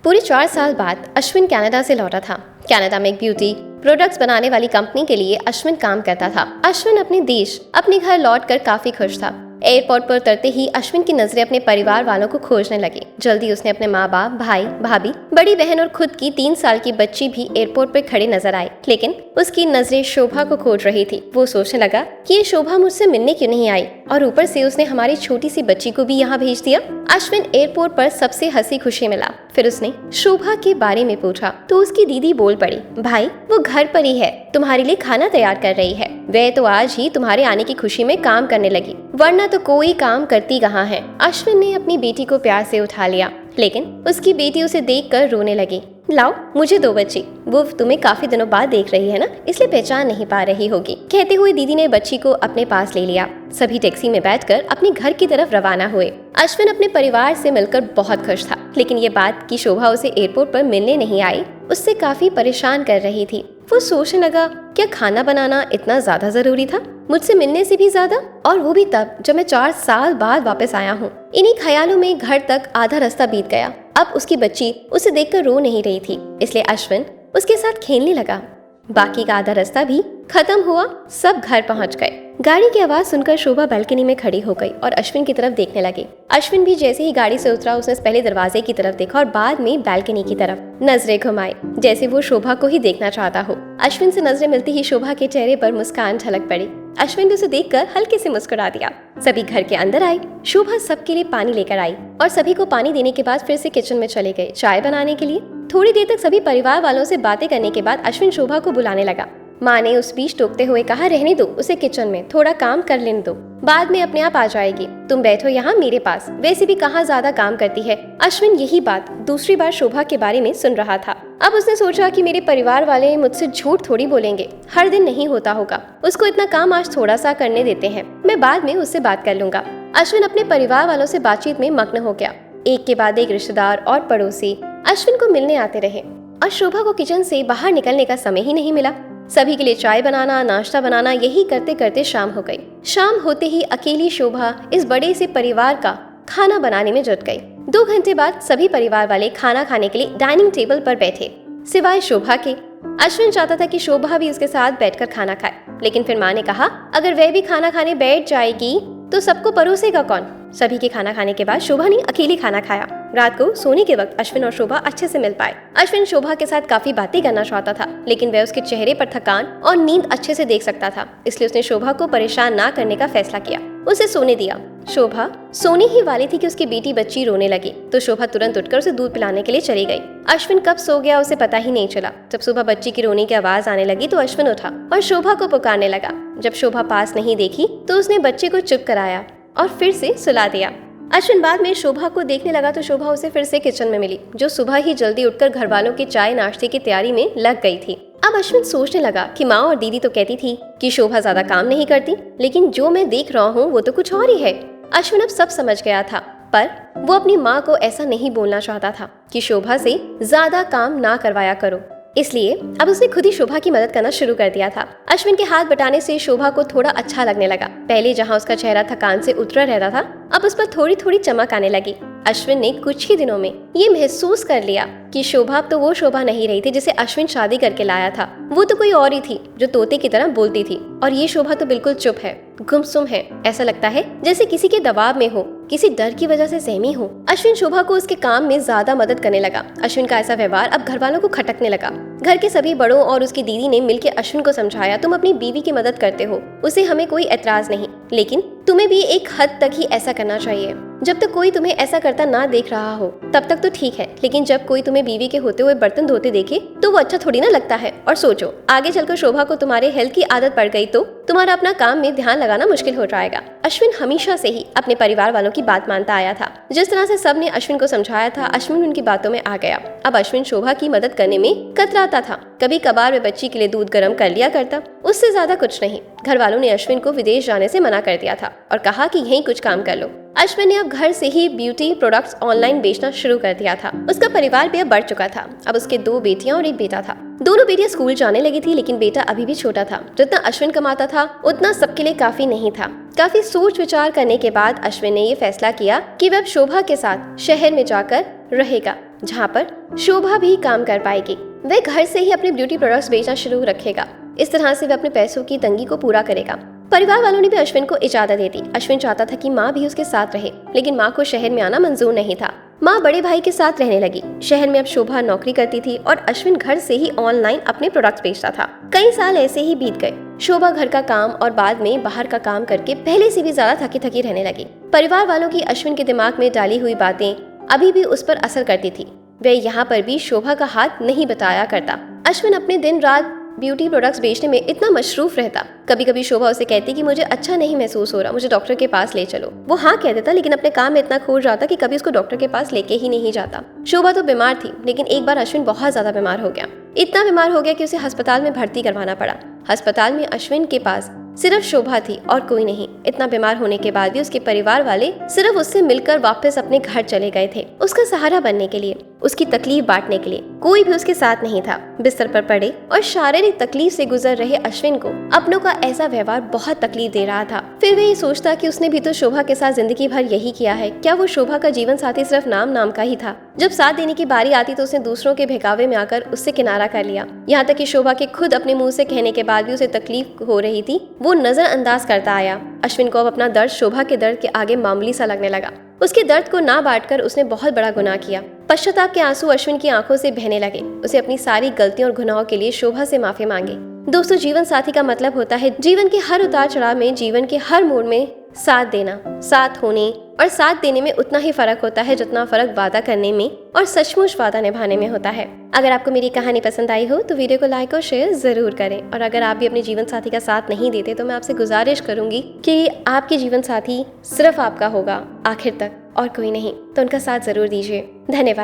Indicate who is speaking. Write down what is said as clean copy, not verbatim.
Speaker 1: पूरे 4 साल बाद अश्विन कनाडा से लौटा था। कनाडा में एक ब्यूटी प्रोडक्ट्स बनाने वाली कंपनी के लिए अश्विन काम करता था। अश्विन अपने देश, अपने घर लौटकर काफी खुश था। एयरपोर्ट पर उतरते ही अश्विन की नजरें अपने परिवार वालों को खोजने लगी। जल्दी उसने अपने माँ बाप, भाई, भाभी, बड़ी बहन और खुद की 3 साल की बच्ची भी एयरपोर्ट पर खड़ी नजर आई। लेकिन उसकी नजरें शोभा को खोज रही थी। वो सोचने लगा कि ये शोभा मुझसे मिलने क्यों नहीं आई, और ऊपर से उसने हमारी छोटी सी बच्ची को भी यहाँ भेज दिया। अश्विन एयरपोर्ट पर सबसे हंसी खुशी मिला। फिर उसने शोभा के बारे में पूछा तो उसकी दीदी बोल पड़ी, भाई वो घर पर ही है, तुम्हारे लिए खाना तैयार कर रही है। वह तो आज ही तुम्हारे आने की खुशी में काम करने लगी, वरना तो कोई काम करती कहाँ है। अश्विन ने अपनी बेटी को प्यार से उठा लिया, लेकिन उसकी बेटी उसे देखकर रोने लगी। लाओ मुझे दो बच्ची, वो तुम्हें काफी दिनों बाद देख रही है ना, इसलिए पहचान नहीं पा रही होगी। कहते हुए दीदी ने बच्ची को अपने पास ले लिया। सभी टैक्सी में बैठकर अपने घर की तरफ रवाना हुए। अश्विन अपने परिवार से मिलकर बहुत खुश था, लेकिन ये बात कि शोभा उसे एयरपोर्ट पर मिलने नहीं आई उससे काफी परेशान कर रही थी। वो सोचने लगा, क्या खाना बनाना इतना ज्यादा जरूरी था, मुझसे मिलने से भी ज्यादा, और वो भी तब जब मैं 4 साल बाद वापस आया हूँ। इन्हीं ख्यालों में घर तक आधा रास्ता बीत गया। अब उसकी बच्ची उसे देखकर रो नहीं रही थी, इसलिए अश्विन उसके साथ खेलने लगा। बाकी का आधा रास्ता भी खत्म हुआ, सब घर पहुंच गए। गाड़ी की आवाज सुनकर शोभा बालकनी में खड़ी हो गई और अश्विन की तरफ देखने लगी। अश्विन भी जैसे ही गाड़ी से उतरा उसने पहले दरवाजे की तरफ देखा और बाद में बालकनी की तरफ नजरें घुमाई, जैसे वो शोभा को ही देखना चाहता हो। अश्विन से नजरें मिलती ही शोभा के चेहरे पर मुस्कान झलक पड़ी। अश्विन ने उसे देखकर हल्के से मुस्कुरा दिया। सभी घर के अंदर आई। शोभा सबके लिए पानी लेकर आई और सभी को पानी देने के बाद फिर से किचन में चले गए चाय बनाने के लिए। थोड़ी देर तक सभी परिवार वालों से बातें करने के बाद अश्विन शोभा को बुलाने लगा। माँ ने उस बीच टोकते हुए कहा, रहने दो उसे, किचन में थोड़ा काम कर लेने दो, बाद में अपने आप आ जाएगी, तुम बैठो यहाँ मेरे पास, वैसे भी कहाँ ज्यादा काम करती है। अश्विन यही बात दूसरी बार शोभा के बारे में सुन रहा था। अब उसने सोचा कि मेरे परिवार वाले मुझसे झूठ थोड़ी बोलेंगे, हर दिन नहीं होता होगा, उसको इतना काम आज थोड़ा सा करने देते हैं, मैं बाद में उससे बात कर लूंगा। अश्विन अपने परिवार वालों से बातचीत में मग्न हो गया। एक के बाद एक रिश्तेदार और पड़ोसी अश्विन को मिलने आते रहे और शोभा को किचन से बाहर निकलने का समय ही नहीं मिला। सभी के लिए चाय बनाना, नाश्ता बनाना, यही करते करते शाम हो गई। शाम होते ही अकेली शोभा इस बड़े से परिवार का खाना बनाने में जुट गई। 2 घंटे बाद सभी परिवार वाले खाना खाने के लिए डाइनिंग टेबल पर बैठे, सिवाय शोभा के। अश्विन चाहता था कि शोभा भी उसके साथ बैठकर खाना खाए, लेकिन फिर माँ ने कहा, अगर वह भी खाना खाने बैठ जाएगी तो सबको परोसेगा कौन। सभी के खाना खाने के बाद शोभा ने अकेले खाना खाया। रात को सोने के वक्त अश्विन और शोभा अच्छे से मिल पाए। अश्विन शोभा के साथ काफी बातें करना चाहता था, लेकिन वह उसके चेहरे पर थकान और नींद अच्छे से देख सकता था, इसलिए उसने शोभा को परेशान ना करने का फैसला किया। उसे सोने दिया। शोभा सोने ही वाली थी कि उसकी बेटी बच्ची रोने लगी, तो शोभा तुरंत उठकर उसे दूध पिलाने के लिए चली गई। अश्विन कब सो गया उसे पता ही नहीं चला। जब सुबह बच्ची की रोने की आवाज आने लगी तो अश्विन उठा और शोभा को पुकारने लगा। जब शोभा पास नहीं देखी तो उसने बच्चे को चुप कराया और फिर से सुला दिया। अश्विन बाद में शोभा को देखने लगा तो शोभा उसे फिर से किचन में मिली, जो सुबह ही जल्दी उठकर घर वालों के चाय नाश्ते की तैयारी में लग गई थी। अब अश्विन सोचने लगा कि माँ और दीदी तो कहती थी कि शोभा ज्यादा काम नहीं करती, लेकिन जो मैं देख रहा हूँ वो तो कुछ और ही है। अश्विन अब सब समझ गया था, पर वो अपनी माँ को ऐसा नहीं बोलना चाहता था कि शोभा से ज्यादा काम ना करवाया करो, इसलिए अब उसने खुद ही शोभा की मदद करना शुरू कर दिया था। अश्विन के हाथ बटाने से शोभा को थोड़ा अच्छा लगने लगा। पहले जहाँ उसका चेहरा थकान से उतरा रहता था, अब उस पर थोड़ी थोड़ी चमक आने लगी। अश्विन ने कुछ ही दिनों में ये महसूस कर लिया कि शोभा तो वो शोभा नहीं रही थी जिसे अश्विन शादी करके लाया था। वो तो कोई और ही थी जो तोते की तरह बोलती थी, और ये शोभा तो बिल्कुल चुप है, गुमसुम है। ऐसा लगता है जैसे किसी के दबाव में हो, किसी डर की वजह से सहमी हो। अश्विन शोभा को उसके काम में ज्यादा मदद करने लगा। अश्विन का ऐसा व्यवहार अब घर वालों को खटकने लगा। घर के सभी बड़ों और उसकी दीदी ने मिलकर अश्विन को समझाया, तुम अपनी बीवी की मदद करते हो, उसे हमें कोई एतराज नहीं, लेकिन तुम्हें भी एक हद तक ही ऐसा करना चाहिए। जब तक कोई तुम्हें ऐसा करता ना देख रहा हो तब तक तो ठीक है, लेकिन जब कोई तुम्हें बीवी के होते हुए बर्तन धोते देखे तो वो अच्छा थोड़ी ना लगता है। और सोचो, आगे चलकर शोभा को तुम्हारे हेल्थ की आदत पड़ गई तो तुम्हारा अपना काम में ध्यान लगाना मुश्किल हो जाएगा। अश्विन हमेशा से ही अपने परिवार वालों की बात मानता आया था। जिस तरह से सब ने अश्विन को समझाया था, अश्विन उनकी बातों में आ गया। अब अश्विन शोभा की मदद करने में कतराता था। कभी कभार वे बच्ची के लिए दूध गर्म कर लिया करता, उससे ज्यादा कुछ नहीं। घर वालों ने अश्विन को विदेश जाने से मना कर दिया था और कहा कि यहीं कुछ काम कर लो। अश्विन ने अब घर से ही ब्यूटी प्रोडक्ट्स ऑनलाइन बेचना शुरू कर दिया था। उसका परिवार भी अब बढ़ चुका था। अब उसके 2 बेटियां और एक बेटा था। दोनों बेटियां स्कूल जाने लगी थी, लेकिन बेटा अभी भी छोटा था। जितना अश्विन कमाता था उतना सबके लिए काफी नहीं था। काफी सोच विचार करने के बाद अश्विन ने ये फैसला किया कि वह अब शोभा के साथ शहर में जाकर रहेगा। जहाँ पर शोभा भी काम कर पाएगी। वह घर से ही अपने ब्यूटी प्रोडक्ट्स बेचना शुरू रखेगा। इस तरह से वह अपने पैसों की तंगी को पूरा करेगा। परिवार वालों ने भी अश्विन को इजाजत दे दी। अश्विन चाहता था कि माँ भी उसके साथ रहे, लेकिन माँ को शहर में आना मंजूर नहीं था। माँ बड़े भाई के साथ रहने लगी। शहर में अब शोभा नौकरी करती थी और अश्विन घर से ही ऑनलाइन अपने प्रोडक्ट्स बेचता था। कई साल ऐसे ही बीत गए। शोभा घर का काम और बाद में बाहर का काम करके पहले से भी ज्यादा थकी थकी रहने लगी। परिवार वालों की अश्विन के दिमाग में डाली हुई बातें अभी भी उस पर असर करती थी। वह यहाँ पर भी शोभा का हाथ नहीं बताया करता। अश्विन अपने दिन रात ब्यूटी प्रोडक्ट्स बेचने में इतना मशरूफ रहता। कभी कभी शोभा उसे कहती कि मुझे अच्छा नहीं महसूस हो रहा, मुझे डॉक्टर के पास ले चलो। वो हाँ कह देता, लेकिन अपने काम में इतना खो जाता कि कभी उसको डॉक्टर के पास लेके ही नहीं जाता। शोभा तो बीमार थी, लेकिन एक बार अश्विन बहुत ज्यादा बीमार हो गया। इतना बीमार हो गया कि उसे अस्पताल में भर्ती करवाना पड़ा। अस्पताल में अश्विन के पास सिर्फ शोभा थी और कोई नहीं। इतना बीमार होने के बाद भी उसके परिवार वाले सिर्फ उससे मिलकर वापस अपने घर चले गए थे, उसका सहारा बनने के लिए, उसकी तकलीफ बांटने के लिए। कोई भी उसके साथ नहीं था। बिस्तर पर पड़े और शारीरिक तकलीफ से गुजर रहे अश्विन को अपनों का ऐसा व्यवहार बहुत तकलीफ दे रहा था। फिर वह ये सोचता कि उसने भी तो शोभा के साथ जिंदगी भर यही किया है। क्या वो शोभा का जीवन साथी सिर्फ नाम का ही था? जब साथ देने की बारी आती तो उसने दूसरों के बहकावे में आकर उससे किनारा कर लिया। यहाँ तक कि शोभा के खुद अपने मुंह से कहने के बाद भी उसे तकलीफ हो रही थी, वो नजरअंदाज करता आया। अश्विन को अब अपना दर्द शोभा के दर्द के आगे मामूली सा लगने लगा। उसके दर्द को ना बांटकर उसने बहुत बड़ा गुनाह किया। पश्चाताप के आंसू अश्विन की आंखों से बहने लगे। उसे अपनी सारी गलतियों और गुनाहों के लिए शोभा से माफी मांगे। दोस्तों, जीवन साथी का मतलब होता है जीवन के हर उतार चढ़ाव में, जीवन के हर मोड़ में साथ देना। साथ होने और साथ देने में उतना ही फर्क होता है जितना फर्क वादा करने में और सचमुच वादा निभाने में होता है। अगर आपको मेरी कहानी पसंद आई हो तो वीडियो को लाइक और शेयर जरूर करें। और अगर आप भी अपने जीवन साथी का साथ नहीं देते तो मैं आपसे गुजारिश करूंगी कि आपके जीवन साथी सिर्फ आपका होगा आखिर तक और कोई नहीं, तो उनका साथ जरूर दीजिए। धन्यवाद।